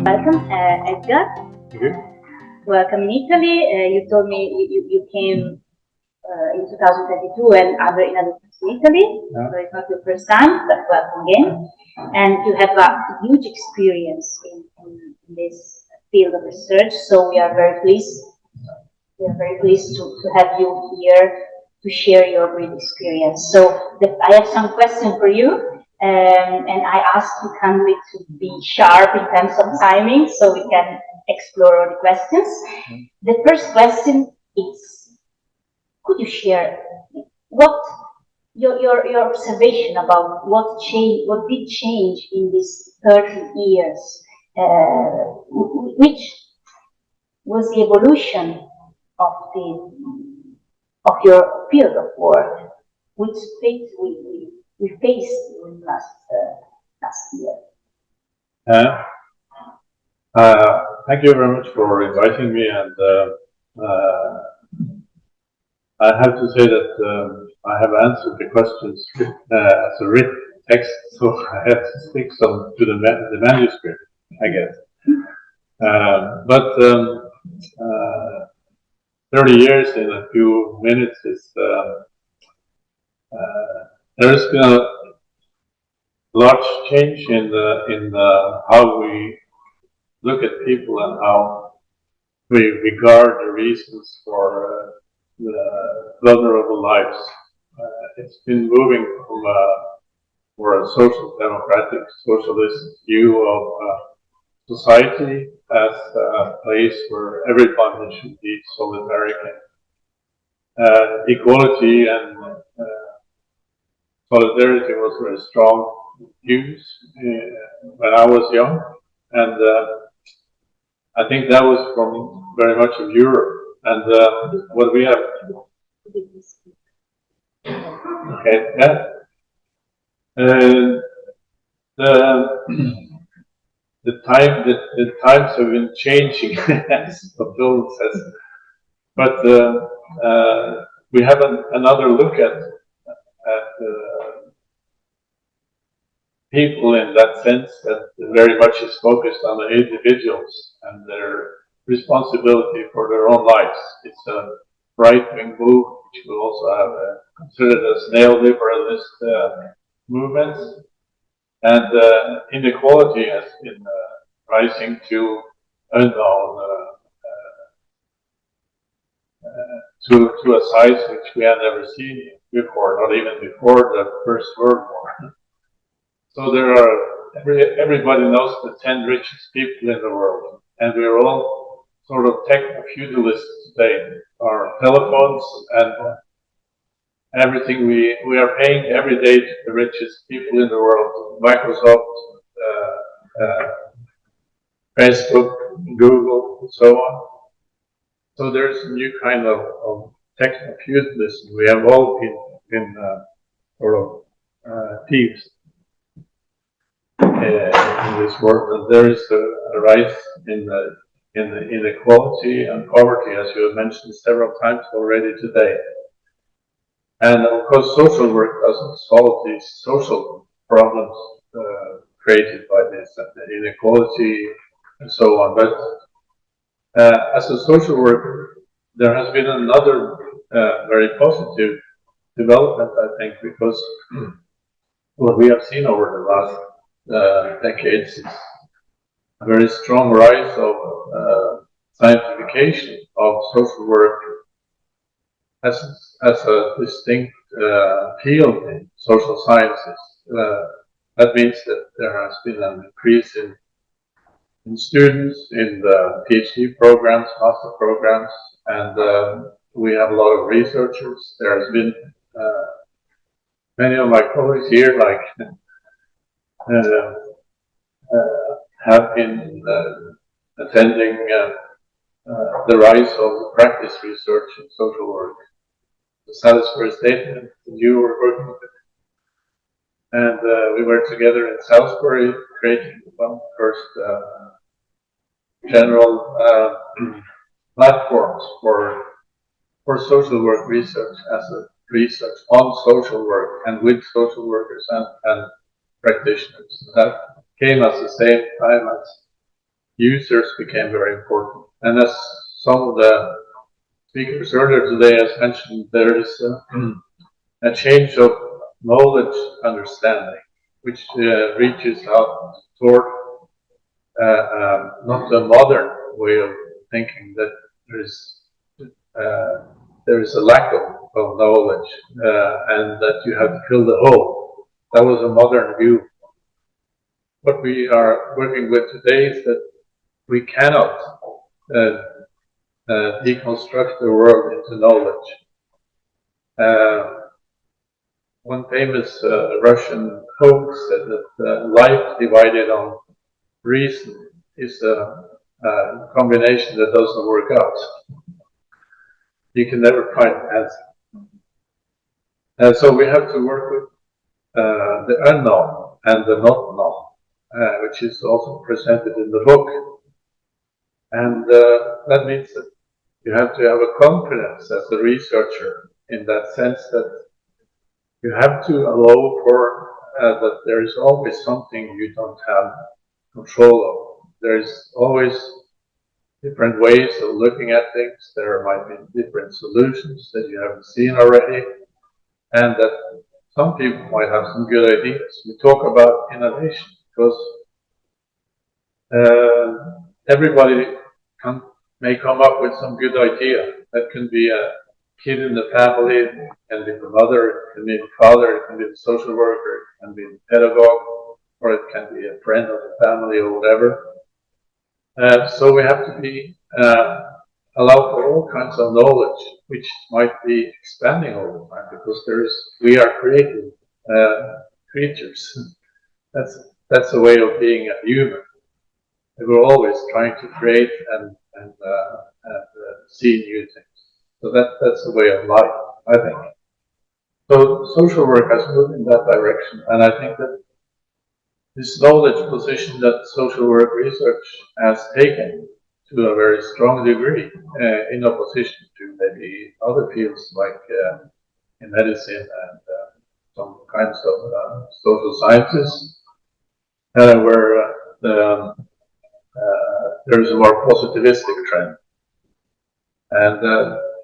Welcome, Edgar. Welcome in Italy. You told me you came in 2022 and in other places in Italy, so it's not your first time, but welcome again. And you have a huge experience in this field of research, so we are very pleased. We are very pleased to have you here to share your great experience. So I have some questions for you. And I asked you kindly to be sharp in terms of timing so we can explore all the questions. The first question is, could you share what your observation about what did change in these 30 years? Which was the evolution of your field of work? Which phase we faced in last year? Thank you very much for inviting me, and I have to say that I have answered the questions as a written text, so I have to stick some to the manuscript, I guess. But 30 years in a few minutes is there's been a large change in how we look at people and how we regard the reasons for the vulnerable lives. It's been moving from a social democratic socialist view of society as a place where everyone should be solidaric and equality and solidarity was very strong views when I was young, and I think that was from very much of Europe. And what we have, okay, yeah, the times have been changing, as Padova says, but we have another look at people in that sense that very much is focused on the individuals and their responsibility for their own lives. It's a right-wing move, which we also have considered as neoliberalist movements. And inequality has been rising to unknown, to a size which we have never seen before, not even before the First World War. So there are, everybody knows the 10 richest people in the world, and we're all sort of techno-feudalists today. Our telephones and everything we are paying every day to the richest people in the world: Microsoft, Facebook, Google, and so on. So there's a new kind of techno-feudalism. We have all been sort of thieves in this world, and there is a rise in the inequality and poverty, as you have mentioned several times already today. And of course, social work doesn't solve these social problems created by this, the inequality and so on. But as a social worker, there has been another very positive development, I think, because what we have seen over the last decades is a very strong rise of scientification of social work as a distinct field in social sciences. That means that there has been an increase in students in the PhD programs, master programs, and we have a lot of researchers. There has been many of my colleagues here, like have been attending the rise of practice research in social work. The Salisbury Statement you were working with, and we were together in Salisbury creating one first general platforms for social work research as a research on social work and with social workers and practitioners. That came at the same time as users became very important. And as some of the speakers earlier today has mentioned, there is a change of knowledge understanding, which reaches out toward not a modern way of thinking that there is a lack of knowledge and that you have to fill the hole. That was a modern view. What we are working with today is that we cannot deconstruct the world into knowledge. One famous Russian poet said that life divided on reason is a combination that doesn't work out. You can never find an answer. And so we have to work with the unknown and the not known, which is also presented in the book. And that means that you have to have a confidence as a researcher in that sense that you have to allow for that there is always something you don't have control of. There is always different ways of looking at things. There might be different solutions that you haven't seen already, and that some people might have some good ideas. We talk about innovation because everybody may come up with some good idea. That can be a kid in the family, it can be the mother, it can be the father, it can be the social worker, it can be the pedagogue, or it can be a friend of the family or whatever. So we have to be allowed for all kinds of knowledge, which might be expanding all the time, because we are creative creatures. That's a way of being a human. We're always trying to create and see new things. So that's the way of life, I think. So social work has moved in that direction, and I think that this knowledge position that social work research has taken to a very strong degree in opposition to maybe other fields like in medicine and some kinds of social sciences, where there is a more positivistic trend. And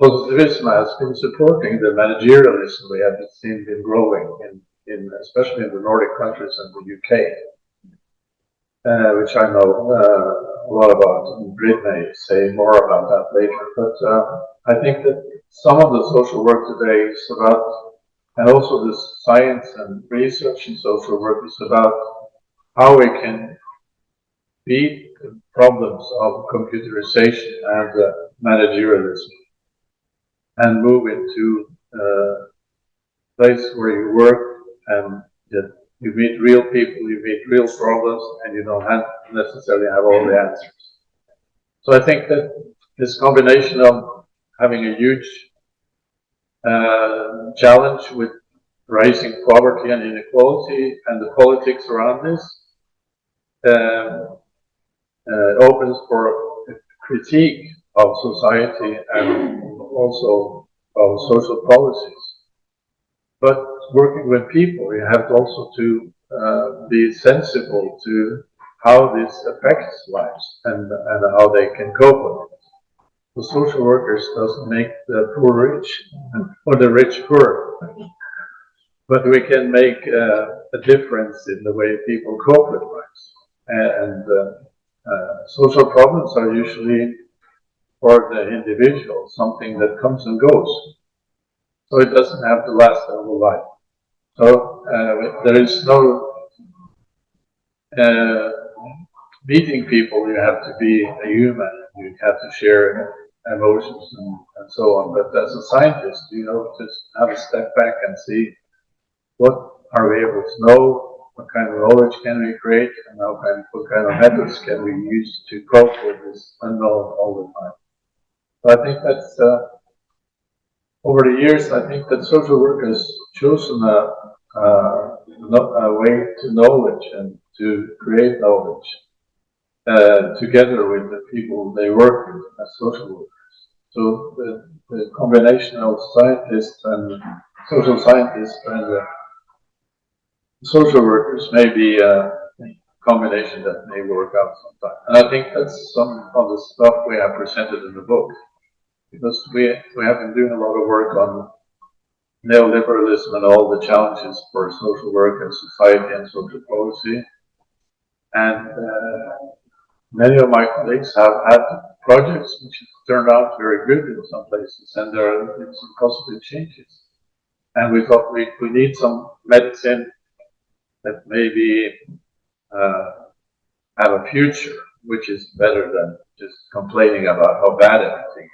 positivism has been supporting the managerialism we have seen been growing especially in the Nordic countries and the UK, which I know a lot about, and Brid may say more about that later. But I think that some of the social work today is about, and also the science and research in social work is about how we can beat the problems of computerization and managerialism and move into a place where you work and you meet real people, you meet real problems, and you don't necessarily have all the answers. So I think that this combination of having a huge challenge with rising poverty and inequality and the politics around this opens for a critique of society and also of social policies. But working with people, you have to also to be sensible to how this affects lives and how they can cope with it. The social workers doesn't make the poor rich or the rich poor, but we can make a difference in the way people cope with lives. And social problems are usually for the individual something that comes and goes. So it doesn't have to last their whole life. So there is no meeting people. You have to be a human. You have to share emotions and so on. But as a scientist, you know, just have a step back and see what are we able to know, what kind of knowledge can we create, and what kind of methods can we use to cope with this unknown all the time. So I think that's over the years, I think that social work has chosen a way to knowledge and to create knowledge together with the people they work with as social workers. So the combination of scientists and social scientists and social workers may be combination that may work out sometime. And I think that's some of the stuff we have presented in the book, because we have been doing a lot of work on neoliberalism and all the challenges for social work and society and social policy. And many of my colleagues have had projects which have turned out very good in some places, and there have been some positive changes. And we thought we need some medicine that maybe have a future, which is better than just complaining about how bad everything is.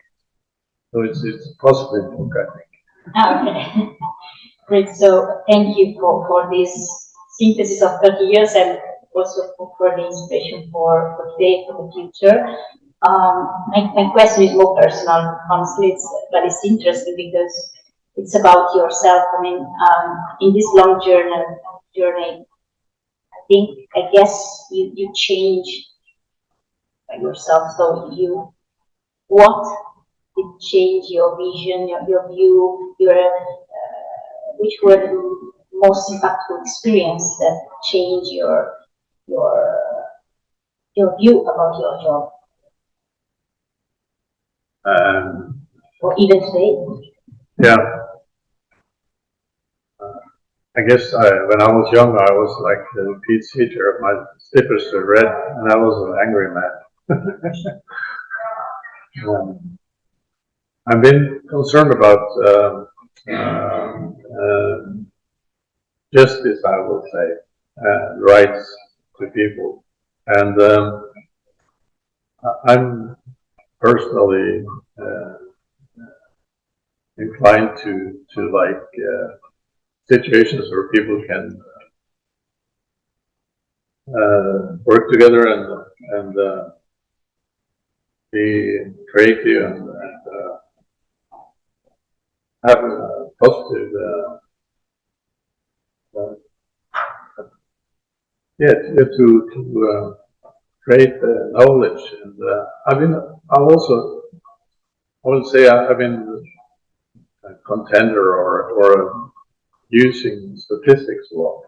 So it's a positive book, I think. Okay, great. So thank you for this synthesis of 30 years and also for the inspiration for today, for the future. My question is more personal, honestly, but it's interesting because it's about yourself. I mean, in this long journey, I guess you change yourself. So what did change your vision, your view, which were the most impactful experience that changed your view about your job? Or even today? Yeah. I guess when I was young, I was like the Pete's teacher. My slippers were red, and I was an angry man. I've been concerned about justice, I will say, rights to people, and I'm personally inclined to like situations where people can work together and be creative and have a positive to create knowledge. And I've been a contender or using statistics a lot,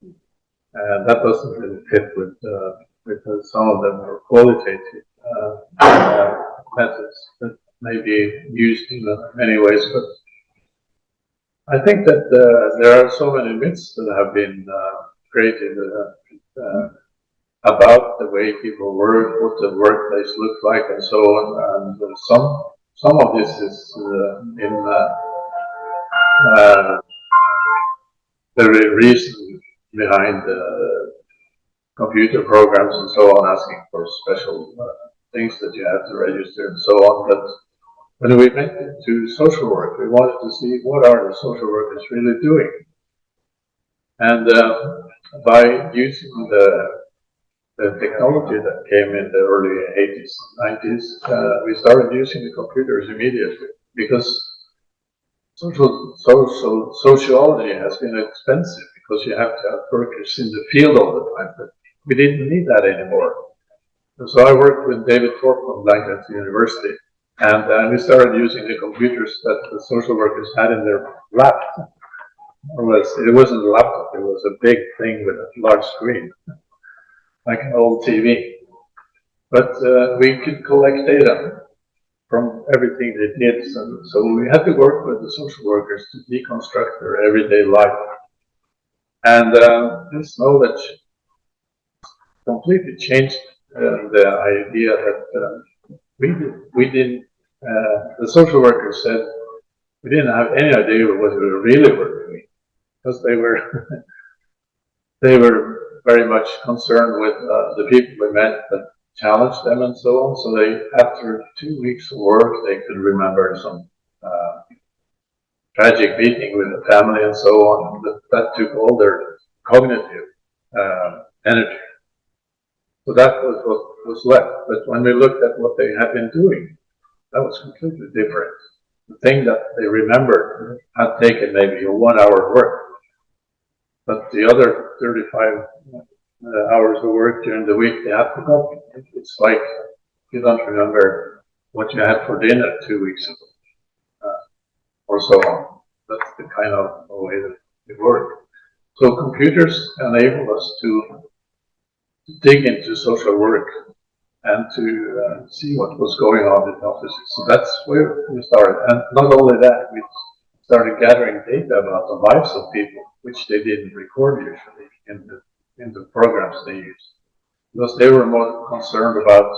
and that doesn't really fit with because some of them are qualitative methods that may be used in many ways. But I think that there are so many myths that have been created about the way people work, what the workplace looks like, and so on. And some of this is in the reason behind computer programs and so on, asking for special things that you have to register and so on. But when we went into social work, we wanted to see what are the social workers really doing. And by using the technology that came in the early 80s, 90s, we started using the computers immediately, because sociology has been expensive because you have to have workers in the field all the time. But we didn't need that anymore. And so I worked with David Thorpe from Lancaster University, and we started using the computers that the social workers had in their lab. It wasn't a laptop, it was a big thing with a large screen, like an old TV. But we could collect data from everything they did. So we had to work with the social workers to deconstruct their everyday life. And this knowledge completely changed the idea that the social workers said we didn't have any idea what we really were doing, because they were very much concerned with the people we met that challenged them and so on. So after 2 weeks of work, they could remember some tragic meeting with the family and so on. That took all their cognitive energy. So that was what was left. But when we looked at what they had been doing, that was completely different. The thing that they remembered had taken maybe a 1 hour work, but the other 35 hours of work during the week they had forgotten. It's like you don't remember what you had for dinner 2 weeks ago, or so on. That's the kind of way that it works. So computers enable us to dig into social work and to see what was going on in offices. So that's where we started. And not only that, we started gathering data about the lives of people, which they didn't record usually in the programs they used, because they were more concerned about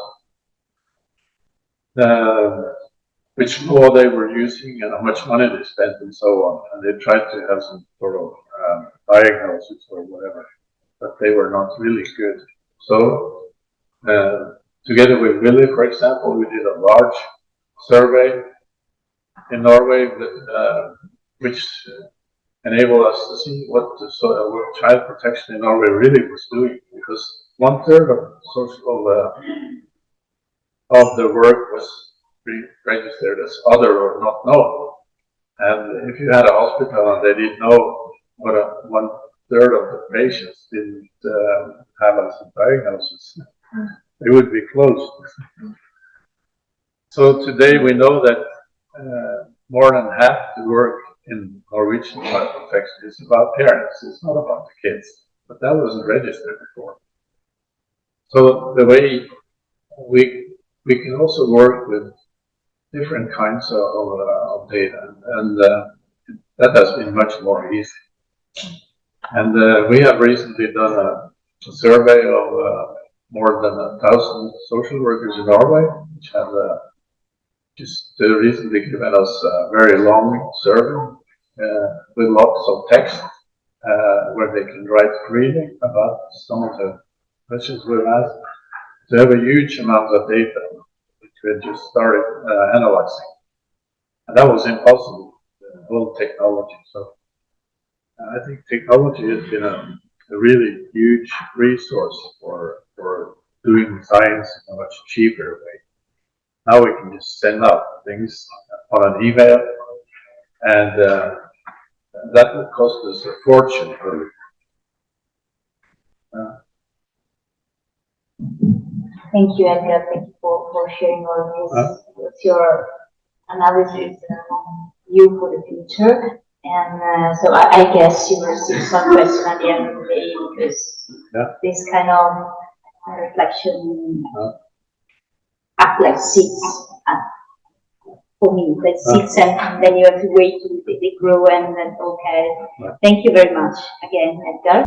which law they were using and how much money they spent and so on. And they tried to have some sort of diagnosis or whatever, but they were not really good. So together with Willy, for example, we did a large survey in Norway which enabled us to see what what child protection in Norway really was doing, because 1/3 of social of the work was registered as other or not known. And if you had a hospital and they didn't know what 1/3 of the patients didn't have as a diagnosis, they would be closed. So today we know that more than half the work in Norwegian child protection is about parents, it's not about the kids, but that wasn't registered before. So the way we can also work with different kinds of data, and that has been much more easy. And we have recently done a survey of more than 1,000 social workers in Norway, which have just recently given us a very long survey with lots of text where they can write freely about some of the questions we've asked. So we have a huge amount of data which we just started analyzing, and that was impossible with whole technology. So I think technology has been a really huge resource for doing science in a much cheaper way. Now we can just send out things on an email, and that would cost us a fortune. Thank you, Edgar. Thank you for sharing all this. What's your analysis view for the future? And so I guess you will see some question at the end of the day, because this kind of reflection act like seeds for me, like seeds, and then you have to wait till they grow, and then okay. Thank you very much again, Edgar.